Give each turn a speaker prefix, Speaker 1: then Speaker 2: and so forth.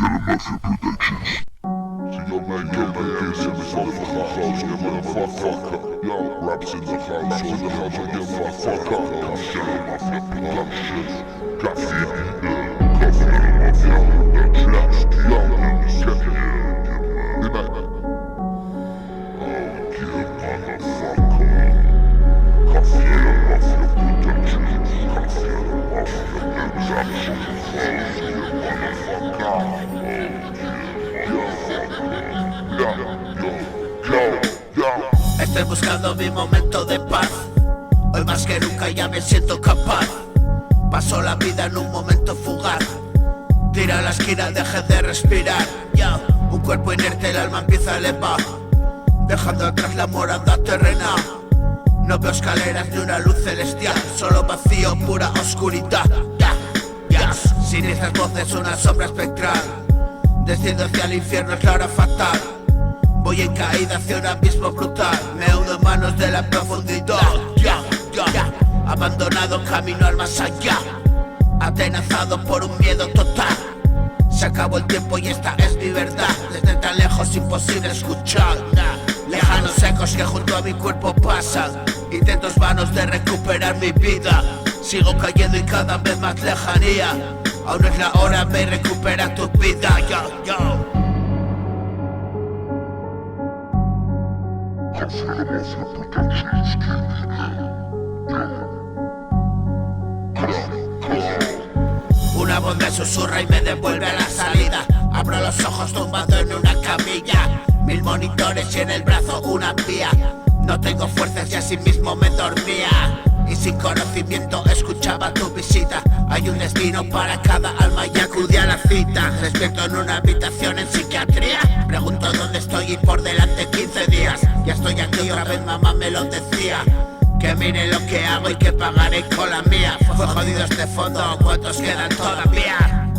Speaker 1: Mafia Productions. So yo man, this in the motherfucking house, yeah motherfucker. Yo, raps in the house, so the house, yeah motherfucker. Mafia Productions. Coffee, Mafia Productions. Yo, second year, good night. Oh yeah, motherfucker. Coffee, Mafia Productions. Coffee, Mafia Productions.
Speaker 2: Estoy buscando mi momento de paz. Hoy más que nunca ya me siento capaz. Paso la vida en un momento fugaz. Tira a la esquina, deje de respirar. Un cuerpo inerte, el alma empieza a elevar, dejando atrás la morada terrenal. No veo escaleras ni una luz celestial, solo vacío, pura oscuridad. Siniestras voces, una sombra espectral. Desciendo hacia el infierno, es la hora fatal. Voy en caída hacia un abismo brutal. Me hundo en manos de la profundidad. Abandonado, camino al más allá. Atenazado por un miedo total. Se acabó el tiempo y esta es mi verdad. Desde tan lejos imposible escuchar. Lejanos ecos que junto a mi cuerpo pasan. Intentos vanos de recuperar mi vida. Sigo cayendo y cada vez más lejanía. Aún no es la hora, ve y recupera tu vida. Una voz me susurra y me devuelve a la salida. Abro los ojos tumbado en una camilla. 1000 monitores y en el brazo una vía. No tengo fuerzas y así mismo me dormía. Y sin conocimiento escuchaba tu visita. Hay un destino para cada alma y acudí a la cita. Despierto en una habitación en psiquiatría. Pregunto dónde estoy y por delante 15 días. Ya estoy aquí, otra vez mamá me lo decía. Que mire lo que hago y que pagaré con la mía. Fue jodido este fondo, ¿cuántos quedan todavía?